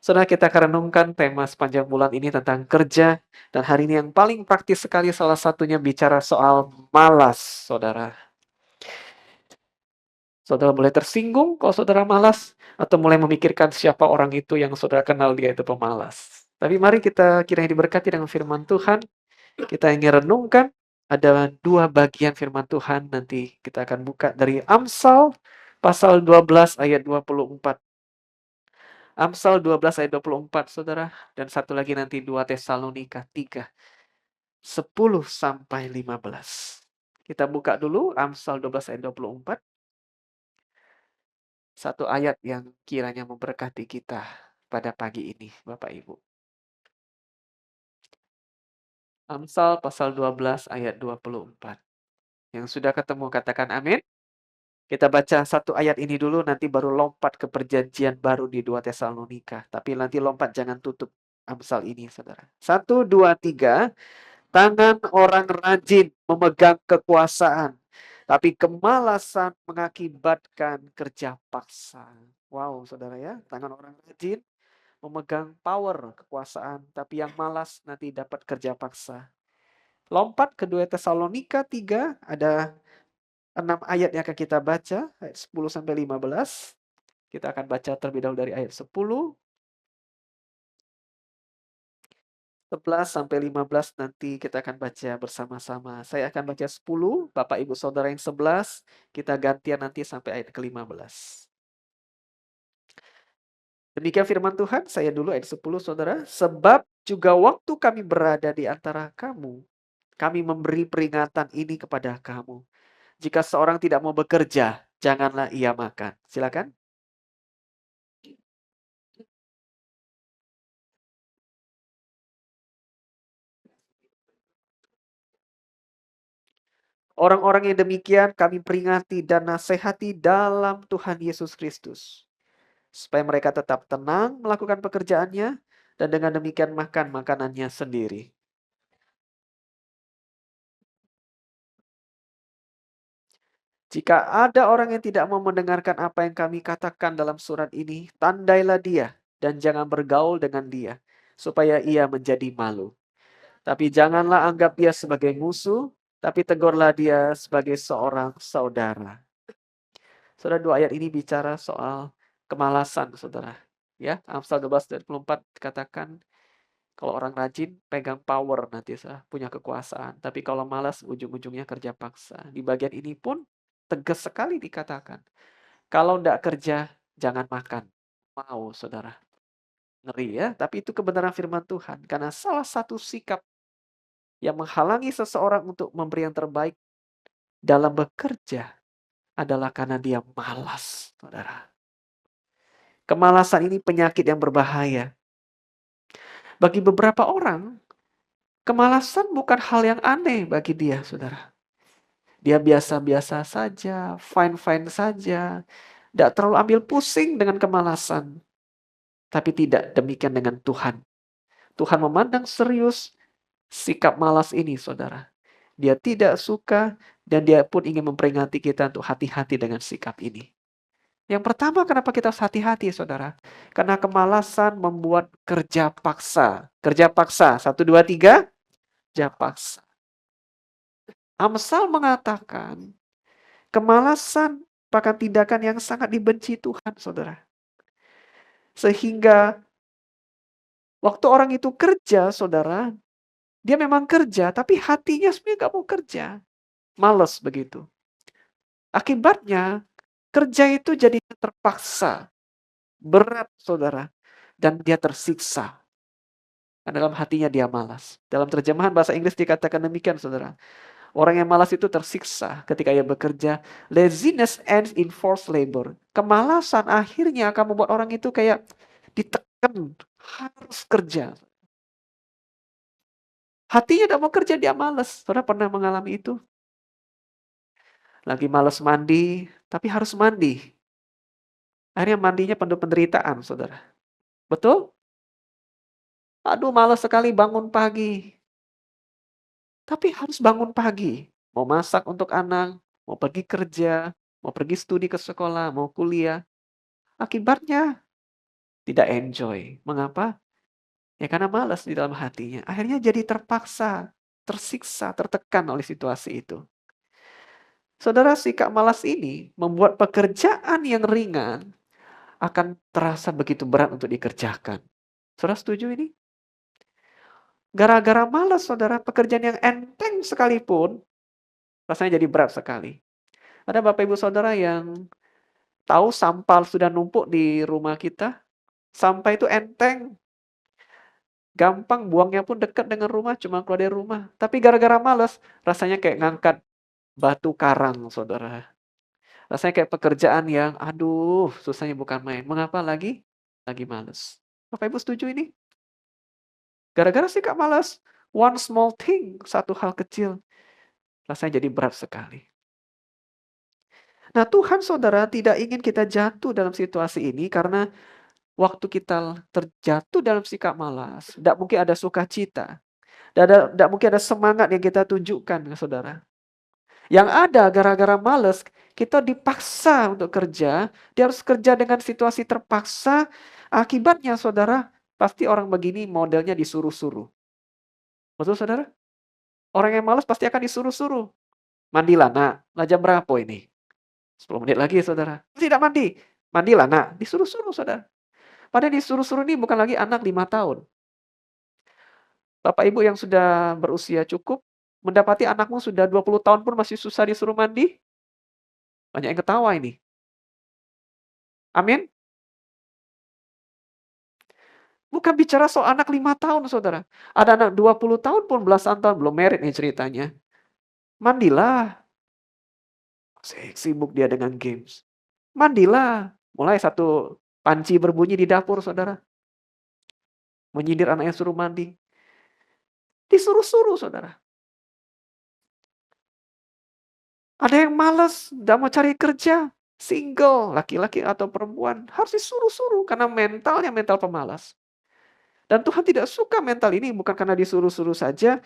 Saudara, kita akan renungkan tema sepanjang bulan ini tentang kerja, dan hari ini yang paling praktis sekali salah satunya bicara soal malas, saudara. Saudara boleh tersinggung kalau saudara malas, atau mulai memikirkan siapa orang itu yang saudara kenal dia itu pemalas. Tapi mari kita kiranya diberkati dengan firman Tuhan, kita ingin renungkan, ada dua bagian firman Tuhan, nanti kita akan buka dari Amsal, pasal 12 ayat 24. Amsal 12 ayat 24, saudara. Dan satu lagi nanti 2 Tesalonika 3, 10 sampai 15. Kita buka dulu Amsal 12 ayat 24. Satu ayat yang kiranya memberkati kita pada pagi ini, Bapak Ibu. Amsal pasal 12 ayat 24. Yang sudah ketemu katakan amin. Kita baca satu ayat ini dulu, nanti baru lompat ke perjanjian baru di 2 Tesalonika. Tapi nanti lompat, jangan tutup Amsal ini, saudara. 1, 2, 3. Tangan orang rajin memegang kekuasaan, tapi kemalasan mengakibatkan kerja paksa. Wow, saudara ya, tangan orang rajin memegang power, kekuasaan, tapi yang malas nanti dapat kerja paksa. Lompat ke 2 Tesalonika 3, ada 6 ayat yang akan kita baca, ayat 10 sampai 15. Kita akan baca terlebih dahulu dari ayat 10. 11 sampai 15 nanti kita akan baca bersama-sama. Saya akan baca 10, Bapak Ibu Saudara yang 11, kita gantian nanti sampai ayat ke-15. Demikian firman Tuhan, saya dulu ayat 10, Saudara. Sebab juga waktu kami berada di antara kamu, kami memberi peringatan ini kepada kamu. Jika seorang tidak mau bekerja, janganlah ia makan. Silakan. Orang-orang yang demikian kami peringati dan nasihati dalam Tuhan Yesus Kristus, supaya mereka tetap tenang melakukan pekerjaannya, dan dengan demikian makan makanannya sendiri. Jika ada orang yang tidak mau mendengarkan apa yang kami katakan dalam surat ini, tandailah dia dan jangan bergaul dengan dia, supaya ia menjadi malu. Tapi janganlah anggap dia sebagai musuh, tapi tegurlah dia sebagai seorang saudara. Saudara, dua ayat ini bicara soal kemalasan, saudara. Ya, Amsal 12 ayat 24 katakan, kalau orang rajin pegang power nanti punya kekuasaan. Tapi kalau malas ujung-ujungnya kerja paksa. Di bagian ini pun tegas sekali dikatakan. Kalau tidak kerja jangan makan. Mau saudara. Ngeri ya. Tapi itu kebenaran firman Tuhan. Karena salah satu sikap yang menghalangi seseorang untuk memberi yang terbaik dalam bekerja adalah karena dia malas, saudara. Kemalasan ini penyakit yang berbahaya. Bagi beberapa orang, kemalasan bukan hal yang aneh bagi dia, saudara. Dia biasa-biasa saja, fine-fine saja, tidak terlalu ambil pusing dengan kemalasan. Tapi tidak demikian dengan Tuhan. Tuhan memandang serius sikap malas ini, saudara. Dia tidak suka dan dia pun ingin memperingati kita untuk hati-hati dengan sikap ini. Yang pertama, kenapa kita harus hati-hati, saudara? Karena kemalasan membuat kerja paksa. Kerja paksa, 1, 2, 3, kerja paksa. Amsal mengatakan, kemalasan merupakan tindakan yang sangat dibenci Tuhan, saudara. Sehingga waktu orang itu kerja, saudara, dia memang kerja, tapi hatinya sebenarnya gak mau kerja. Males begitu. Akibatnya, kerja itu jadi terpaksa. Berat, saudara. Dan dia tersiksa. Karena dalam hatinya dia malas. Dalam terjemahan bahasa Inggris dikatakan demikian, saudara. Orang yang malas itu tersiksa ketika ia bekerja. Laziness ends in forced labor. Kemalasan akhirnya akan membuat orang itu kayak ditekan. Harus kerja. Hatinya tidak mau kerja, dia malas. Saudara pernah mengalami itu? Lagi malas mandi, tapi harus mandi. Akhirnya mandinya penuh penderitaan, saudara. Betul? Aduh, malas sekali bangun pagi. Tapi harus bangun pagi. Mau masak untuk anak, mau pergi kerja, mau pergi studi ke sekolah, mau kuliah. Akibatnya tidak enjoy. Mengapa? Ya karena malas di dalam hatinya. Akhirnya jadi terpaksa, tersiksa, tertekan oleh situasi itu. Saudara, sikap malas ini membuat pekerjaan yang ringan akan terasa begitu berat untuk dikerjakan. Saudara setuju ini? Gara-gara malas saudara, pekerjaan yang enteng sekalipun rasanya jadi berat sekali. Ada Bapak Ibu Saudara yang tahu sampah sudah numpuk di rumah kita? Sampah itu enteng, gampang buangnya pun dekat dengan rumah, cuma keluar dari rumah. Tapi gara-gara malas, rasanya kayak ngangkat batu karang, Saudara. Rasanya kayak pekerjaan yang, aduh, susahnya bukan main. Mengapa lagi? Lagi males. Bapak Ibu setuju ini? Gara-gara sikap malas, one small thing, satu hal kecil, rasanya jadi berat sekali. Nah, Tuhan Saudara tidak ingin kita jatuh dalam situasi ini karena waktu kita terjatuh dalam sikap malas, tidak mungkin ada sukacita, tidak mungkin ada semangat yang kita tunjukkan, Saudara. Yang ada gara-gara males, kita dipaksa untuk kerja, dia harus kerja dengan situasi terpaksa, akibatnya Saudara, pasti orang begini modelnya disuruh-suruh. Betul Saudara? Orang yang malas pasti akan disuruh-suruh. "Mandilah Nak, lah jam berapa ini?" 10 menit lagi Saudara. "Tidak mandi." "Mandilah Nak." Disuruh-suruh Saudara. Padahal disuruh-suruh ini bukan lagi anak 5 tahun. Bapak Ibu yang sudah berusia cukup, mendapati anakmu sudah 20 tahun pun masih susah disuruh mandi? Banyak yang ketawa ini. Amin? Bukan bicara soal anak 5 tahun Saudara. Ada anak 20 tahun pun belasan tahun, belum married nih ceritanya. Mandilah, sibuk dia dengan games. Mandilah, mulai satu panci berbunyi di dapur Saudara. Menyindir anaknya suruh mandi. Disuruh-suruh Saudara. Ada yang malas, nggak mau cari kerja. Single, laki-laki atau perempuan. Harus disuruh-suruh karena mentalnya mental pemalas. Dan Tuhan tidak suka mental ini bukan karena disuruh-suruh saja.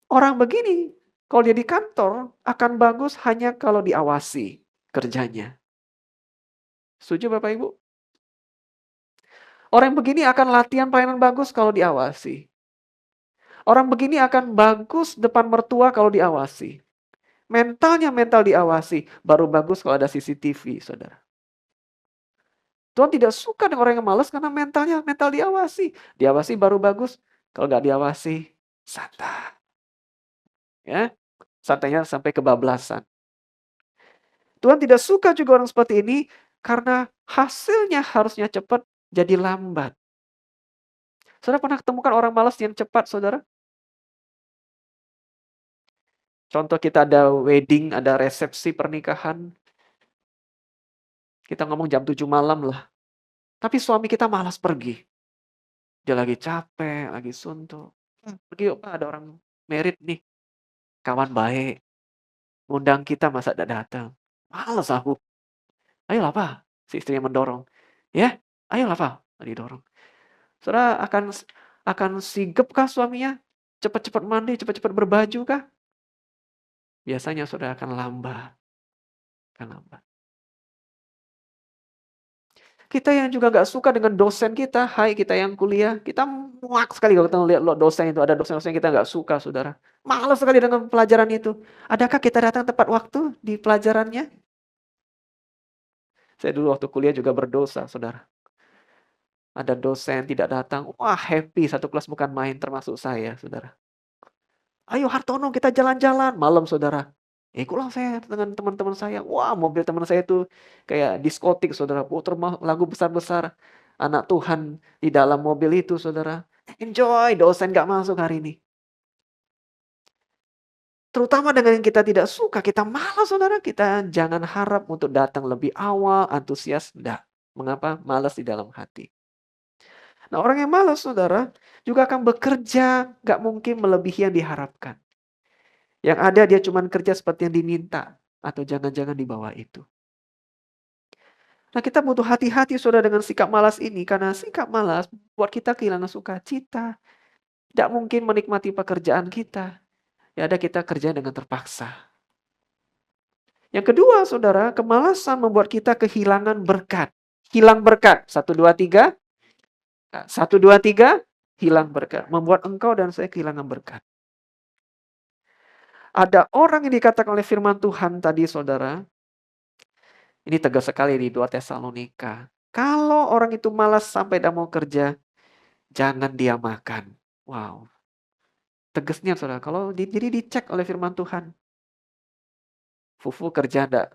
Orang begini, kalau dia di kantor, akan bagus hanya kalau diawasi kerjanya. Setuju Bapak Ibu? Orang begini akan latihan pelayanan bagus kalau diawasi. Orang begini akan bagus depan mertua kalau diawasi. Mentalnya mental diawasi, baru bagus kalau ada CCTV, Saudara. Tuhan tidak suka dengan orang yang malas karena mentalnya mental diawasi. Diawasi baru bagus, kalau nggak diawasi, santai. Ya, santainya sampai kebablasan. Tuhan tidak suka juga orang seperti ini karena hasilnya harusnya cepat jadi lambat. Saudara pernah ketemukan orang malas yang cepat, Saudara? Contoh kita ada wedding, ada resepsi pernikahan. Kita ngomong jam 7 malam lah. Tapi suami kita malas pergi. Dia lagi capek, lagi suntuk. Pergi yuk Pak, ada orang married nih. Kawan baik. Undang kita masa tidak datang. Males aku. Ayolah Pak. Si istrinya mendorong. Ya, ayolah Pak. Didorong. Saudara akan sigap kah suaminya? Cepat-cepat mandi, cepat-cepat berbaju kah? Biasanya saudara akan lambat. Akan lambat. Kita yang juga nggak suka dengan dosen kita, hai kita yang kuliah, kita muak sekali kalau kita lihat dosen itu, ada dosen-dosen yang kita nggak suka, Saudara. Malas sekali dengan pelajaran itu. Adakah kita datang tepat waktu di pelajarannya? Saya dulu waktu kuliah juga berdosa, Saudara. Ada dosen tidak datang, wah happy, satu kelas bukan main termasuk saya, Saudara. Ayo Hartono kita jalan-jalan, malam Saudara. Ikutlah saya dengan teman-teman saya. Wah, mobil teman saya itu kayak diskotik, Saudara. Putar lagu besar-besar. Anak Tuhan di dalam mobil itu, Saudara. Enjoy, dosen gak masuk hari ini. Terutama dengan yang kita tidak suka, kita malas, Saudara. Kita jangan harap untuk datang lebih awal, antusias. Enggak. Mengapa? Malas di dalam hati. Nah, orang yang malas, Saudara, juga akan bekerja gak mungkin melebihi yang diharapkan. Yang ada dia cuma kerja seperti yang diminta. Atau jangan-jangan di bawah itu. Nah, kita butuh hati-hati Saudara dengan sikap malas ini. Karena sikap malas buat kita kehilangan sukacita. Tidak mungkin menikmati pekerjaan kita. Ya ada kita kerja dengan terpaksa. Yang kedua Saudara, kemalasan membuat kita kehilangan berkat. hilang berkat. 1, 2, 3. 1, 2, 3, hilang berkat. Membuat engkau dan saya kehilangan berkat. Ada orang yang dikatakan oleh firman Tuhan tadi, saudara, ini tegas sekali di 2 Tesalonika. Kalau orang itu malas sampai tidak mau kerja, jangan dia makan. Wow, tegasnya saudara. Jadi dicek oleh firman Tuhan. Fufu kerja enggak?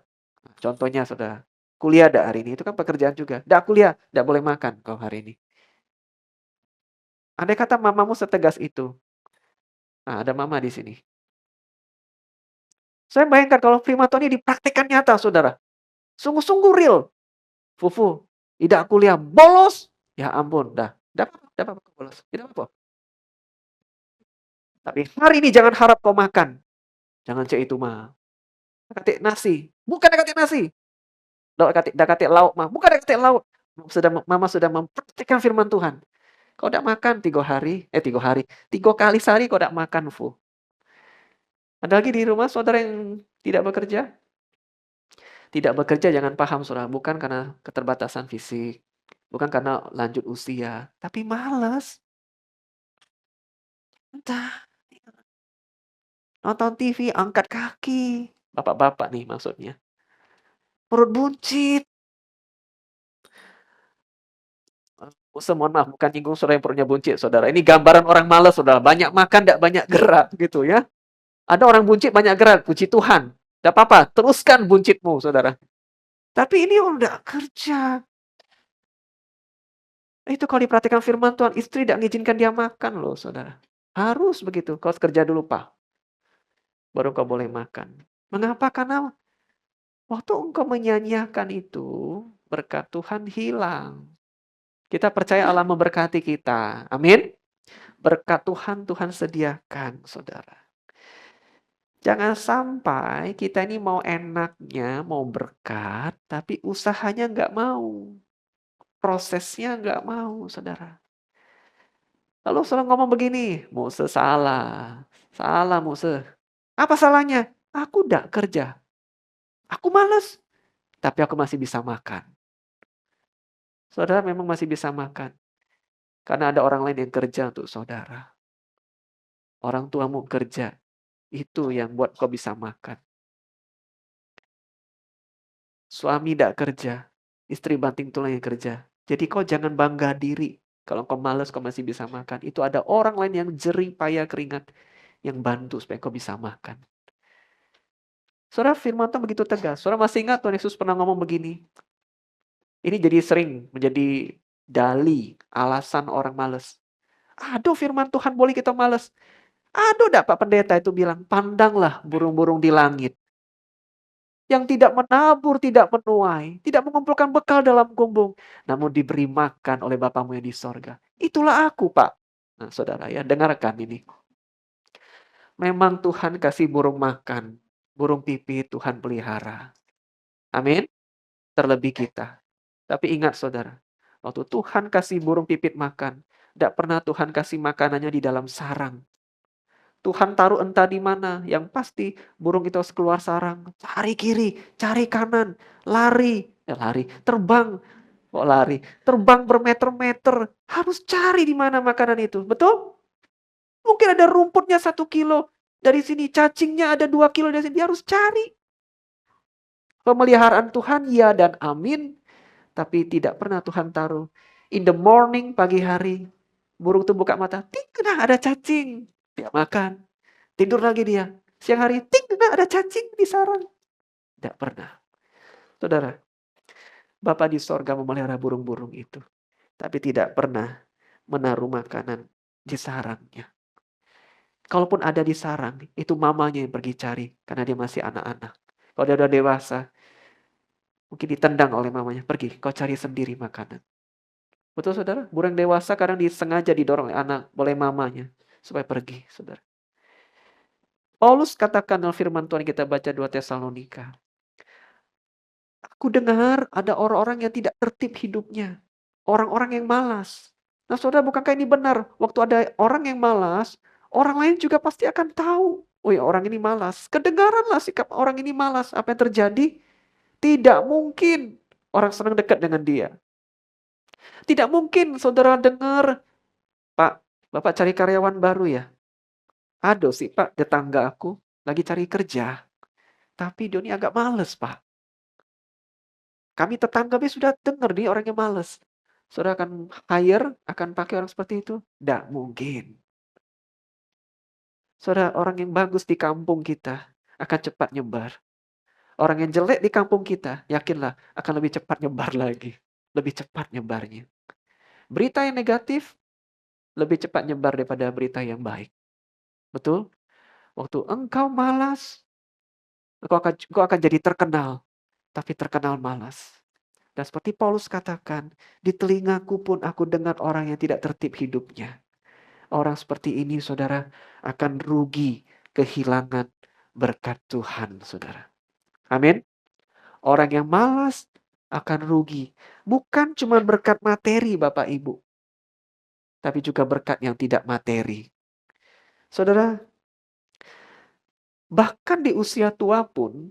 Contohnya saudara, kuliah enggak hari ini? Itu kan pekerjaan juga. Enggak kuliah, enggak boleh makan kau hari ini. Andai kata mamamu setegas itu. Nah, ada mama di sini. Saya bayangkan kalau firman Tuhan ini dipraktikkan nyata, saudara. Sungguh-sungguh real. Fufu, tidak kuliah, bolos. Ya ampun, dah apa-apa bolos. Tidak apa-apa. Tapi hari ini jangan harap kau makan. Jangan cek itu mah. Katik nasi, bukan katik nasi. Dah katik lauk mah, bukan katik lauk. Mama sudah mempraktikkan firman Tuhan. Kau tidak makan 3 kali sehari kau tidak makan, Fu. Ada lagi di rumah saudara yang tidak bekerja? Tidak bekerja jangan paham saudara, bukan karena keterbatasan fisik, bukan karena lanjut usia, tapi malas. Entah, nonton TV angkat kaki. Bapak-bapak nih maksudnya. Perut buncit. Mohon maaf, bukan nyinggung saudara yang perutnya buncit, saudara. Ini gambaran orang malas, saudara. Banyak makan, tidak banyak gerak, gitu ya. Ada orang buncit, banyak gerak. Puji Tuhan. Tidak apa-apa, teruskan buncitmu, saudara. Tapi ini orang tidak kerja. Itu kalau diperhatikan firman Tuhan, istri tidak mengizinkan dia makan loh, saudara. Harus begitu. Kau harus kerja dulu, Pak. Baru kau boleh makan. Mengapa? Karena waktu engkau menyanyiakan itu, berkat Tuhan hilang. Kita percaya Allah memberkati kita. Amin. Berkat Tuhan, Tuhan sediakan, saudara. Jangan sampai kita ini mau enaknya, mau berkat, tapi usahanya nggak mau. Prosesnya nggak mau, saudara. Lalu saudara ngomong begini, Muse salah. Salah Muse. Apa salahnya? Aku nggak kerja. Aku males. Tapi aku masih bisa makan. Saudara memang masih bisa makan. Karena ada orang lain yang kerja untuk saudara. Orang tuamu kerja. Itu yang buat kau bisa makan. Suami tidak kerja. Istri banting tulang yang kerja. Jadi kau jangan bangga diri. Kalau kau malas kau masih bisa makan. Itu ada orang lain yang jerih payah keringat. Yang bantu supaya kau bisa makan. Saudara firman Tuhan begitu tegas. Saudara masih ingat Tuhan Yesus pernah ngomong begini. Ini jadi sering menjadi dali, alasan orang malas. Aduh firman Tuhan boleh kita malas. Aduh Pak Pendeta itu bilang, pandanglah burung-burung di langit. Yang tidak menabur, tidak menuai, tidak mengumpulkan bekal dalam gumbung. Namun diberi makan oleh Bapamu yang di sorga. Itulah aku Pak. Nah saudara ya, dengarkan ini. Memang Tuhan kasih burung makan. Burung pipit Tuhan pelihara. Amin. Terlebih kita. Tapi ingat saudara, waktu Tuhan kasih burung pipit makan, tidak pernah Tuhan kasih makanannya di dalam sarang. Tuhan taruh entah di mana, yang pasti burung itu harus keluar sarang, cari kiri, cari kanan, lari, terbang, terbang bermeter-meter, harus cari di mana makanan itu, betul? Mungkin ada rumputnya 1 kilo, dari sini cacingnya ada 2 kilo dari sini, dia harus cari. Pemeliharaan Tuhan ya dan amin, tapi tidak pernah Tuhan taruh. In the morning, pagi hari, burung itu buka mata, ting, ada cacing, dia makan. Tidur lagi dia. Siang hari, ting, ada cacing di sarang. Tidak pernah. Saudara, Bapa di sorga memelihara burung-burung itu. Tapi tidak pernah menaruh makanan di sarangnya. Kalaupun ada di sarang, itu mamanya yang pergi cari. Karena dia masih anak-anak. Kalau dia udah dewasa, mungkin ditendang oleh mamanya. Pergi, kau cari sendiri makanan. Betul saudara? Burung dewasa kadang disengaja didorong oleh anak, oleh mamanya. Supaya pergi, saudara. Paulus katakan dalam firman Tuhan kita baca 2 Tesalonika. Aku dengar ada orang-orang yang tidak tertib hidupnya. Orang-orang yang malas. Nah saudara, bukankah ini benar? Waktu ada orang yang malas, orang lain juga pasti akan tahu. Oh ya, orang ini malas. Kedengaranlah sikap orang ini malas. Apa yang terjadi? Tidak mungkin Orang senang dekat dengan dia. Tidak mungkin saudara dengar, "Pak, Bapak cari karyawan baru ya?" "Ada sih Pak, tetangga aku lagi cari kerja, tapi dia ini agak males Pak. Kami tetangga be sudah dengar nih orangnya males." Saudara akan hire, akan pakai orang seperti itu? Nggak mungkin. Saudara, orang yang bagus di kampung kita akan cepat nyebar. Orang yang jelek di kampung kita, yakinlah akan lebih cepat nyebar lagi. Lebih cepat nyebarnya. Berita yang negatif lebih cepat nyebar daripada berita yang baik. Betul? Waktu engkau malas, engkau akan jadi terkenal, tapi terkenal malas. Dan seperti Paulus katakan, di telingaku pun aku dengar orang yang tidak tertib hidupnya. Orang seperti ini, saudara, akan rugi, kehilangan berkat Tuhan, saudara. Amin. Orang yang malas akan rugi. Bukan cuma berkat materi, Bapak Ibu, tapi juga berkat yang tidak materi. Saudara, bahkan di usia tua pun,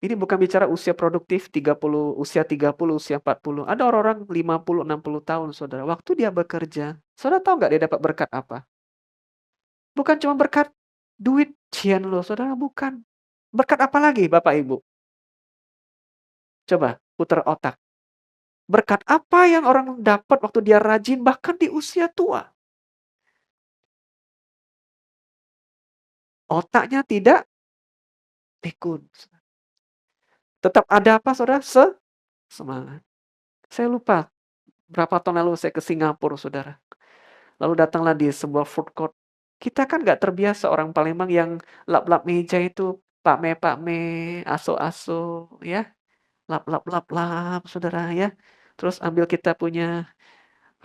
ini bukan bicara usia produktif 30, usia 40, ada orang-orang 50, 60 tahun, saudara. Waktu dia bekerja, saudara tahu nggak dia dapat berkat apa? Bukan cuma berkat duit, cian loh, saudara, bukan. Berkat apa lagi, Bapak Ibu? Coba putar otak. Berkat apa yang orang dapat waktu dia rajin bahkan di usia tua? Otaknya tidak pikun. Tetap ada apa, saudara? Semangat. Saya lupa berapa tahun lalu saya ke Singapura, saudara. Lalu datanglah di sebuah food court. Kita kan nggak terbiasa orang Palembang yang lap-lap meja itu, pakme-pakme, aso-aso, ya. Lap lap lap lap, saudara, ya. Terus ambil kita punya,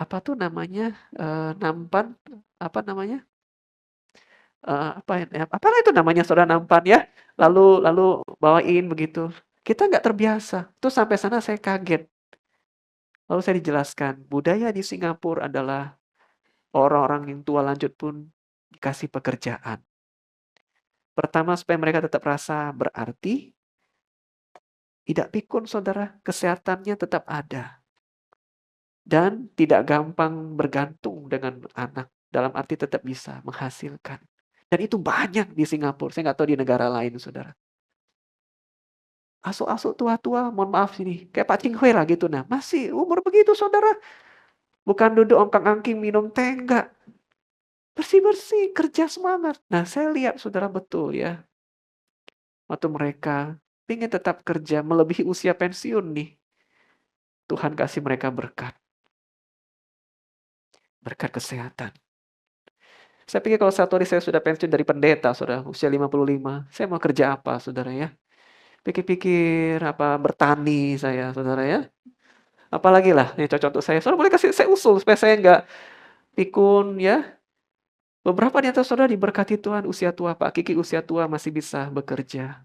apa tuh namanya, nampan, apa namanya, apa ya, apalah itu namanya, saudara, nampan ya. Lalu lalu bawain begitu. Kita nggak terbiasa. Terus sampai sana saya kaget. Lalu saya dijelaskan, budaya di Singapura adalah orang-orang yang tua lanjut pun dikasih pekerjaan. Pertama, supaya mereka tetap rasa berarti, tidak pikun, saudara, kesehatannya tetap ada. Dan tidak gampang bergantung dengan anak, dalam arti tetap bisa menghasilkan. Dan itu banyak di Singapura, saya nggak tahu di negara lain, saudara. Aso-aso tua-tua, mohon maaf sini, kayak Pak Ching Hui lah gitu. Nah, masih umur begitu, saudara. Bukan duduk ongkang-angking minum teh, enggak. Bersih-bersih, kerja semangat. Nah, saya lihat, saudara, betul ya. Waktu mereka ingin tetap kerja melebihi usia pensiun nih. Tuhan kasih mereka berkat. Berkat kesehatan. Saya pikir kalau satu hari saya sudah pensiun dari pendeta, saudara, usia 55, saya mau kerja apa, saudara ya? Pikir-pikir apa, bertani saya, saudara ya. Apalagi lah, ini cocok untuk saya. Saudara boleh kasih saya usul supaya saya nggak pikun ya. Beberapa di antara saudara diberkati Tuhan usia tua, Pak Kiki usia tua masih bisa bekerja.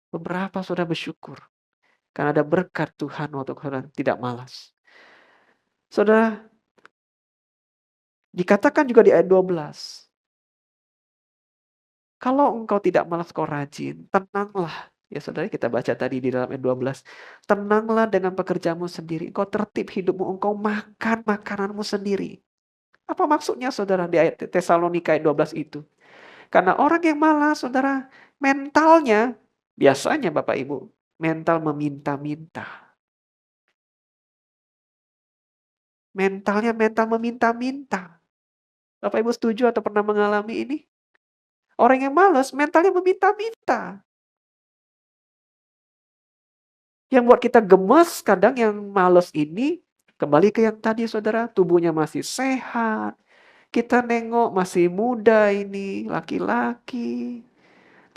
Beberapa saudara bersyukur. Karena ada berkat Tuhan waktu saudara tidak malas. Saudara, dikatakan juga di ayat 12. Kalau engkau tidak malas, kau rajin, tenanglah. Ya saudara, kita baca tadi di dalam ayat 12. Tenanglah dengan pekerjaanmu sendiri. Engkau tertib hidupmu, engkau makan makananmu sendiri. Apa maksudnya saudara di ayat Tesalonika ayat 12 itu? Karena orang yang malas, saudara, mentalnya, biasanya Bapak Ibu, mental meminta-minta. Mentalnya mental meminta-minta. Bapak Ibu setuju atau pernah mengalami ini? Orang yang malas, mentalnya meminta-minta. Yang buat kita gemes kadang yang malas ini, kembali ke yang tadi saudara, tubuhnya masih sehat. Kita nengok masih muda ini, laki-laki.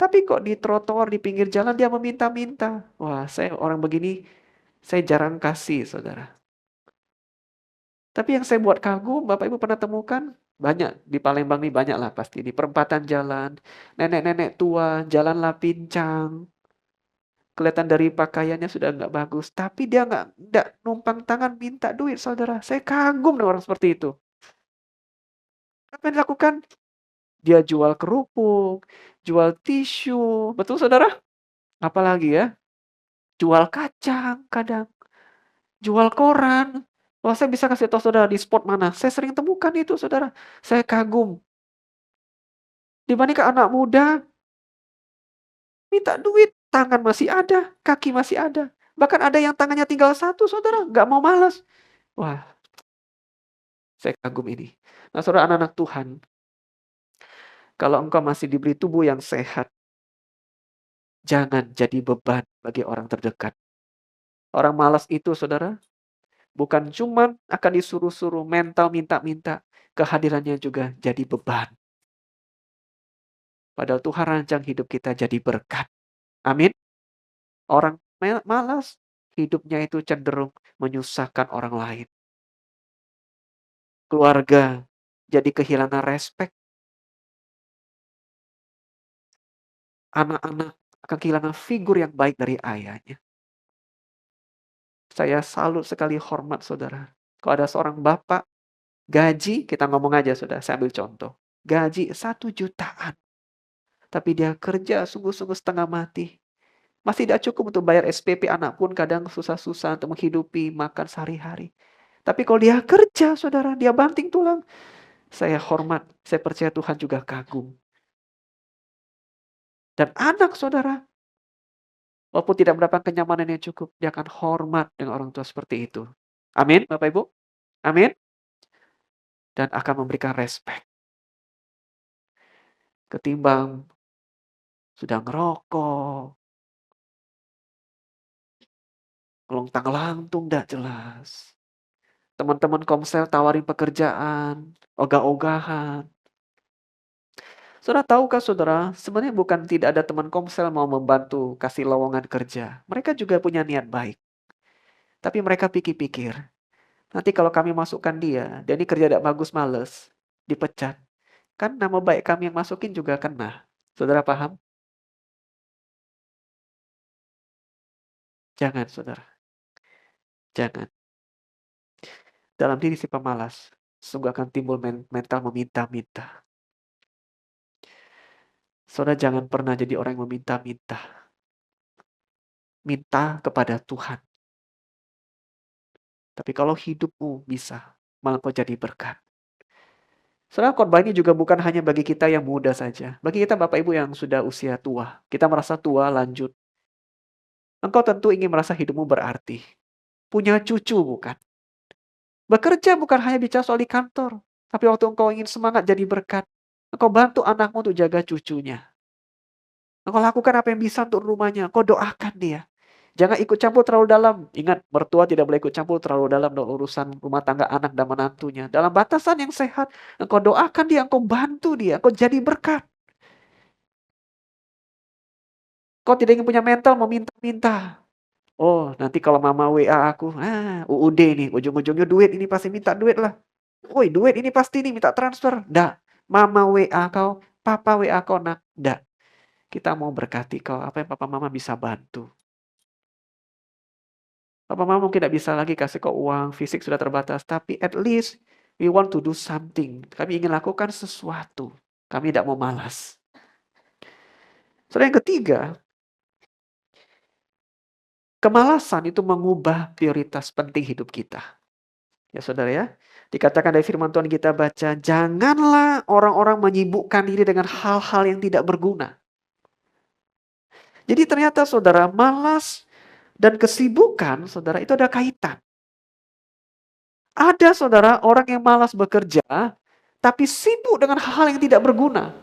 Tapi kok di trotoar, di pinggir jalan dia meminta-minta. Wah, saya orang begini, saya jarang kasih, saudara. Tapi yang saya buat kagum, Bapak Ibu pernah temukan? Banyak, di Palembang nih banyak lah pasti. Di perempatan jalan, nenek-nenek tua, jalanlah pincang. Kelihatan dari pakaiannya sudah nggak bagus. Tapi dia nggak numpang tangan minta duit, saudara. Saya kagum dengan orang seperti itu. Apa yang dilakukan? Dia jual kerupuk, jual tisu. Betul, saudara? Apalagi ya? jual kacang kadang, jual koran. Wah, saya bisa kasih tahu saudara di spot mana, saya sering temukan itu saudara. Saya kagum, dibandingkan anak muda minta duit, tangan masih ada, kaki masih ada. Bahkan ada yang tangannya tinggal satu saudara, nggak mau malas. Wah, saya kagum ini. Nah saudara anak-anak Tuhan, kalau engkau masih diberi tubuh yang sehat, jangan jadi beban bagi orang terdekat. Orang malas itu saudara, bukan cuman akan disuruh-suruh mental minta-minta, kehadirannya juga jadi beban. Padahal Tuhan rancang hidup kita jadi berkat. Amin. Orang malas, hidupnya itu cenderung menyusahkan orang lain. Keluarga jadi kehilangan respek. Anak-anak akan kehilangan figur yang baik dari ayahnya. Saya salut sekali hormat saudara. Kalau ada seorang bapak, gaji, kita ngomong aja saudara, saya ambil contoh. Gaji 1 jutaan. Tapi dia kerja sungguh-sungguh setengah mati. Masih tidak cukup untuk bayar SPP anak pun kadang susah-susah untuk menghidupi, makan sehari-hari. Tapi kalau dia kerja saudara, dia banting tulang. Saya hormat, saya percaya Tuhan juga kagum. Dan anak saudara, walaupun tidak mendapatkan kenyamanan yang cukup, dia akan hormat dengan orang tua seperti itu. Amin, Bapak Ibu. Amin. Dan akan memberikan respek. Ketimbang sudah ngerokok, lontang-lantung tidak jelas. Teman-teman komsel tawarin pekerjaan, ogah-ogahan. Saudara tahukah saudara, sebenarnya bukan tidak ada teman komsel mau membantu kasih lowongan kerja. Mereka juga punya niat baik. Tapi mereka pikir-pikir, nanti kalau kami masukkan dia ini kerja tidak bagus, males, dipecat. Kan nama baik kami yang masukin juga kena. Saudara paham? Jangan saudara, jangan. Dalam diri si pemalas, sungguh akan timbul mental meminta-minta. Saudara jangan pernah jadi orang yang meminta-minta. Minta kepada Tuhan. Tapi kalau hidupmu bisa, malah kau jadi berkat. Saudara, khotbah ini juga bukan hanya bagi kita yang muda saja. Bagi kita Bapak Ibu yang sudah usia tua. Kita merasa tua, lanjut. Engkau tentu ingin merasa hidupmu berarti. Punya cucu bukan? Bekerja bukan hanya bicara soal di kantor. Tapi waktu engkau ingin semangat jadi berkat. Engkau bantu anakmu untuk jaga cucunya. Engkau lakukan apa yang bisa untuk rumahnya. Engkau doakan dia. Jangan ikut campur terlalu dalam. Ingat, mertua tidak boleh ikut campur terlalu dalam dalam urusan rumah tangga anak dan menantunya. Dalam batasan yang sehat, engkau doakan dia, engkau bantu dia, engkau jadi berkat. Kau tidak ingin punya mental meminta-minta. Oh, nanti kalau mama WA aku, UUD nih, ujung-ujungnya duit, ini pasti minta duit lah. Woi, duit ini pasti nih minta transfer. Nggak. Mama WA kau, papa WA kau, nak. Nggak. Kita mau berkati kau, apa yang papa mama bisa bantu. Papa mama mungkin tidak bisa lagi kasih kau uang, fisik sudah terbatas. Tapi at least we want to do something. Kami ingin lakukan sesuatu. Kami tidak mau malas. Yang ketiga, kemalasan itu mengubah prioritas penting hidup kita. Ya saudara ya. Dikatakan dari firman Tuhan kita baca, janganlah orang-orang menyibukkan diri dengan hal-hal yang tidak berguna. Jadi ternyata saudara, malas dan kesibukan saudara itu ada kaitan. Ada saudara orang yang malas bekerja, tapi sibuk dengan hal-hal yang tidak berguna.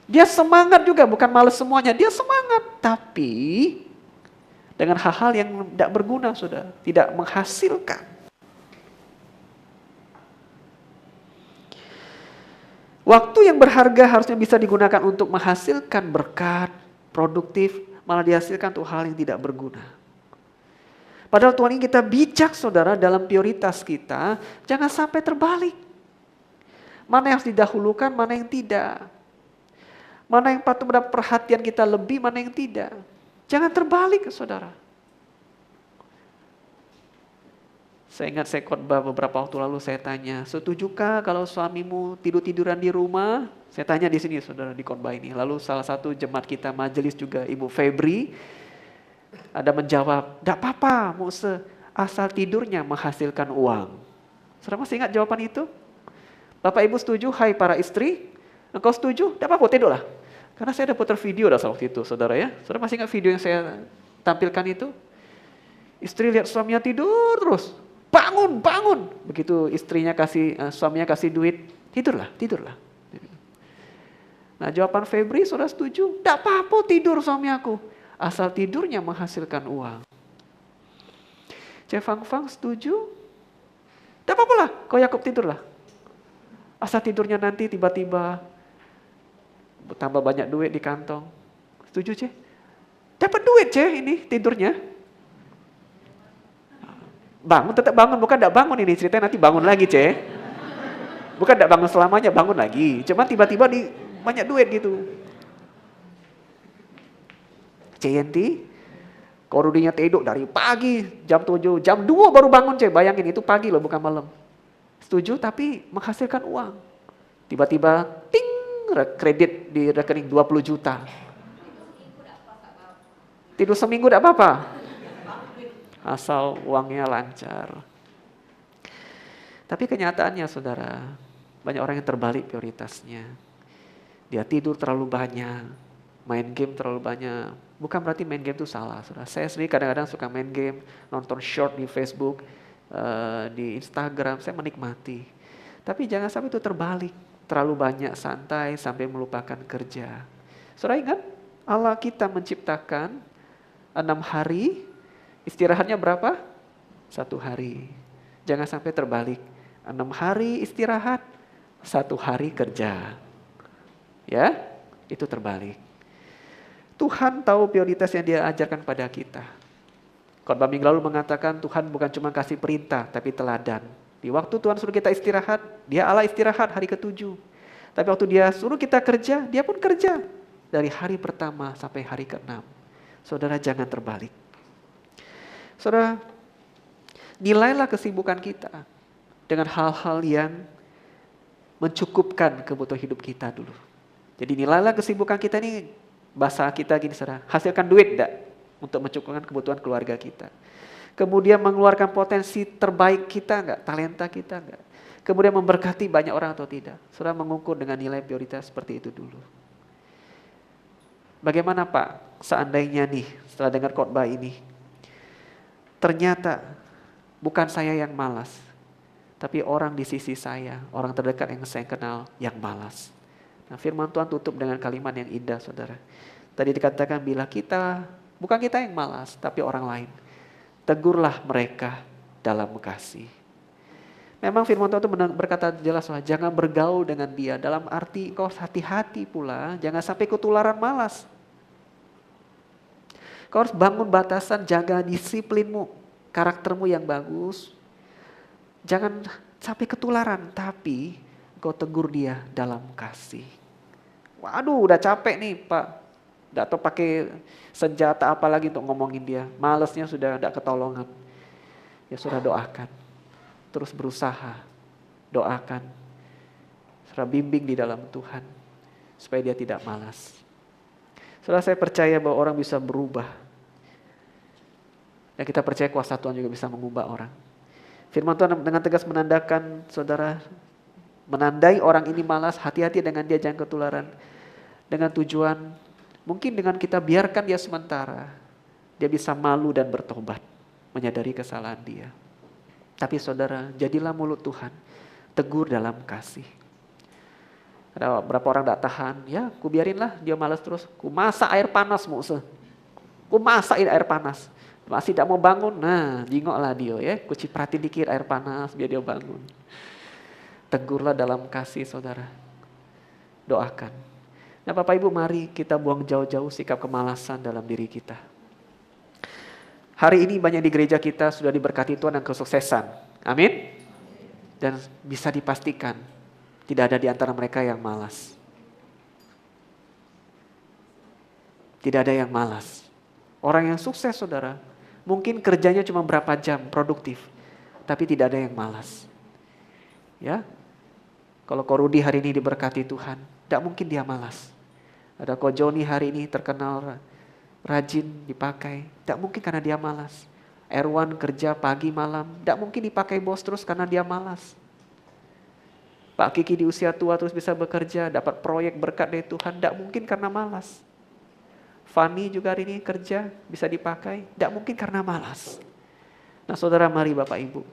Dia semangat juga, bukan malas semuanya. Dia semangat, tapi dengan hal-hal yang tidak berguna saudara, tidak menghasilkan. Waktu yang berharga harusnya bisa digunakan untuk menghasilkan berkat, produktif, malah dihasilkan untuk hal yang tidak berguna. Padahal Tuhan ingin kita bijak saudara dalam prioritas kita, jangan sampai terbalik. Mana yang harus didahulukan, mana yang tidak. Mana yang patut mendapat perhatian kita lebih, mana yang tidak. Jangan terbalik saudara. Saya ingat saya khotbah beberapa waktu lalu, saya tanya, setujukah kalau suamimu tidur-tiduran di rumah? Saya tanya di sini saudara di khotbah ini. Lalu salah satu jemaat kita majelis juga Ibu Febri, Ada menjawab, "Tidak apa-apa, Mose, asal tidurnya menghasilkan uang." Saudara masih ingat jawaban itu? Bapak Ibu setuju, hai para istri? Engkau setuju? Tidak apa-apa, tidurlah. Karena saya ada putar video dah waktu itu, saudara ya. Saudara masih ingat video yang saya tampilkan itu? Istri lihat suaminya tidur terus. Bangun, bangun. Begitu suaminya kasih duit, tidurlah, tidurlah. Nah jawaban Febri, saudara setuju? Tidak apa-apa tidur suami aku. Asal tidurnya menghasilkan uang. Fang Fang setuju? Tidak apa-apa lah, kau Yakub tidurlah. Asal tidurnya nanti tiba-tiba bertambah banyak duit di kantong. Setuju, Ce? Dapat duit, Ce, ini tidurnya. Bangun, tetap bangun. Bukan tidak bangun ini, ceritanya nanti bangun lagi, Ce. Bukan tidak bangun selamanya, bangun lagi. Cuma tiba-tiba banyak duit gitu. CNT, Korudinya tidur dari pagi, jam 7, jam 2 baru bangun, Ce. Bayangin, itu pagi loh, bukan malam. Setuju, tapi menghasilkan uang. Tiba-tiba, ting, kredit di rekening 20 juta. Tidur seminggu tidak apa-apa. Asal uangnya lancar. Tapi kenyataannya saudara, banyak orang yang terbalik prioritasnya. Dia tidur terlalu banyak, main game terlalu banyak. Bukan berarti main game itu salah, saudara. Saya sendiri kadang-kadang suka main game, nonton short di Facebook, di Instagram, saya menikmati. Tapi jangan sampai itu terbalik, terlalu banyak santai sampai melupakan kerja. Saudara ingat, Allah kita menciptakan 6 hari, istirahatnya berapa? 1 hari. Jangan sampai terbalik. 6 hari istirahat, 1 hari kerja. Ya, itu terbalik. Tuhan tahu prioritas yang dia ajarkan pada kita. Khotbah minggu lalu mengatakan Tuhan bukan cuma kasih perintah, tapi teladan. Di waktu Tuhan suruh kita istirahat, dia Allah istirahat hari ke-7. Tapi waktu dia suruh kita kerja, dia pun kerja. Dari hari pertama sampai hari ke-6. Saudara jangan terbalik. Saudara, nilailah kesibukan kita dengan hal-hal yang mencukupkan kebutuhan hidup kita dulu. Jadi nilailah kesibukan kita ini, bahasa kita gini saudara, hasilkan duit enggak untuk mencukupkan kebutuhan keluarga kita. Kemudian mengeluarkan potensi terbaik kita enggak, talenta kita enggak. Kemudian memberkati banyak orang atau tidak. Saudara mengukur dengan nilai prioritas seperti itu dulu. Bagaimana Pak, seandainya nih setelah dengar khotbah ini, ternyata bukan saya yang malas, tapi orang di sisi saya, orang terdekat yang saya kenal yang malas. Nah, firman Tuhan tutup dengan kalimat yang indah, saudara. Tadi dikatakan bila bukan kita yang malas, tapi orang lain. Tegurlah mereka dalam kasih. Memang firman Tuhan itu berkata jelas, jangan bergaul dengan dia. Dalam arti kau hati-hati pula, jangan sampai ketularan malas. Kau harus bangun batasan, jaga disiplinmu, karaktermu yang bagus. Jangan sampai ketularan, tapi kau tegur dia dalam kasih. Waduh, udah capek nih Pak. Udah tahu pakai senjata apa lagi untuk ngomongin dia. Malesnya sudah tidak ketolongan. Ya sudah doakan. Terus berusaha. Doakan. Saudara bimbing di dalam Tuhan. Supaya dia tidak malas. Saudara saya percaya bahwa orang bisa berubah. Dan kita percaya kuasa Tuhan juga bisa mengubah orang. Firman Tuhan dengan tegas menandakan saudara, menandai orang ini malas, hati-hati dengan dia, jangan ketularan. Dengan tujuan, mungkin dengan kita biarkan dia sementara, dia bisa malu dan bertobat, menyadari kesalahan dia. Tapi saudara, jadilah mulut Tuhan, tegur dalam kasih. Ada berapa orang tidak tahan, ya ku biarinlah dia malas terus, ku masak air panas Mose, ku masakin air panas. Masih tidak mau bangun, nah jingoklah dia ya, ku cipratin dikit air panas biar dia bangun. Tegurlah dalam kasih saudara, doakan. Nah Bapak Ibu mari kita buang jauh-jauh sikap kemalasan dalam diri kita. Hari ini banyak di gereja kita sudah diberkati Tuhan dan kesuksesan, amin. Dan bisa dipastikan tidak ada di antara mereka yang malas. Tidak ada yang malas. Orang yang sukses saudara, mungkin kerjanya cuma berapa jam produktif, tapi tidak ada yang malas. Ya, kalau Ko Rudi hari ini diberkati Tuhan, tidak mungkin dia malas. Ada Ko Joni hari ini terkenal rajin dipakai, tidak mungkin karena dia malas. Erwan kerja pagi malam, tidak mungkin dipakai bos terus karena dia malas. Pak Kiki di usia tua terus bisa bekerja, dapat proyek berkat dari Tuhan, tidak mungkin karena malas. Fani juga hari ini kerja, bisa dipakai, tidak mungkin karena malas. Nah saudara, mari Bapak Ibu,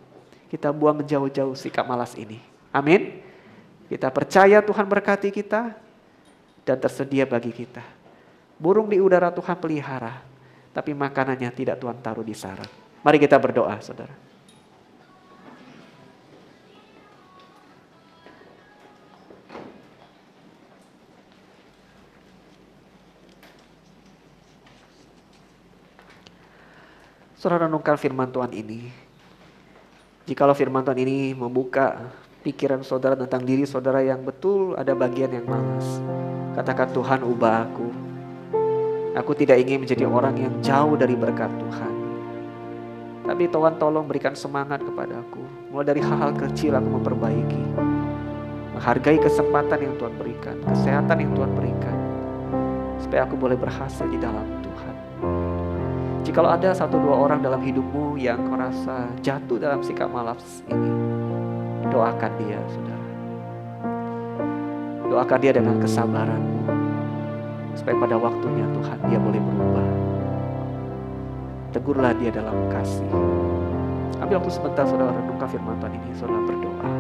kita buang jauh-jauh sikap malas ini. Amin. Kita percaya Tuhan berkati kita dan tersedia bagi kita. Burung di udara Tuhan pelihara, tapi makanannya tidak Tuhan taruh di sarang. Mari kita berdoa, saudara. Saudara, renungkan firman Tuhan ini. Jikalau firman Tuhan ini membuka pikiran saudara tentang diri saudara yang betul ada bagian yang malas, katakan, Tuhan ubah aku. Aku tidak ingin menjadi orang yang jauh dari berkat Tuhan. Tapi Tuhan tolong berikan semangat kepada aku. Mulai dari hal-hal kecil aku memperbaiki. Menghargai kesempatan yang Tuhan berikan, kesehatan yang Tuhan berikan. Supaya aku boleh berhasil di dalam Tuhan. Jikalau ada 1-2 orang dalam hidupmu yang merasa jatuh dalam sikap malas ini, doakan dia, saudara. Doakan dia dengan kesabaranmu. Supaya pada waktunya Tuhan dia boleh berubah. Tegurlah dia dalam kasih. Ambil waktu sebentar saudara renungkan firman Tuhan ini, saudara berdoa.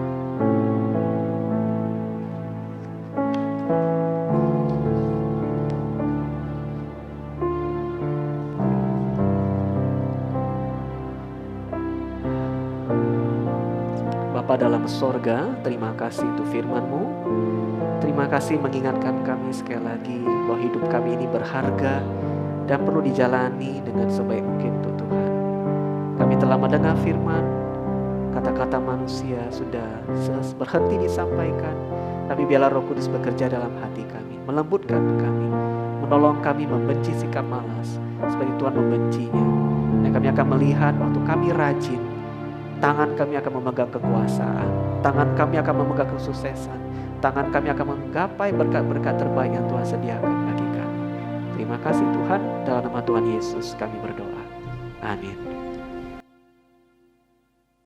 Bapa dalam sorga, terima kasih untuk firman-Mu. Terima kasih mengingatkan kami sekali lagi bahwa hidup kami ini berharga dan perlu dijalani dengan sebaik mungkin untuk Tuhan. Kami telah mendengar firman, kata-kata manusia sudah berhenti disampaikan, tapi biarlah Roh Kudus bekerja dalam hati kami, melembutkan kami, menolong kami membenci sikap malas seperti Tuhan membencinya. Dan kami akan melihat waktu kami rajin, tangan kami akan memegang kekuasaan, tangan kami akan memegang kesuksesan, tangan kami akan menggapai berkat-berkat terbaik yang Tuhan sediakan bagi kami. Terima kasih Tuhan, dalam nama Tuhan Yesus kami berdoa. Amin.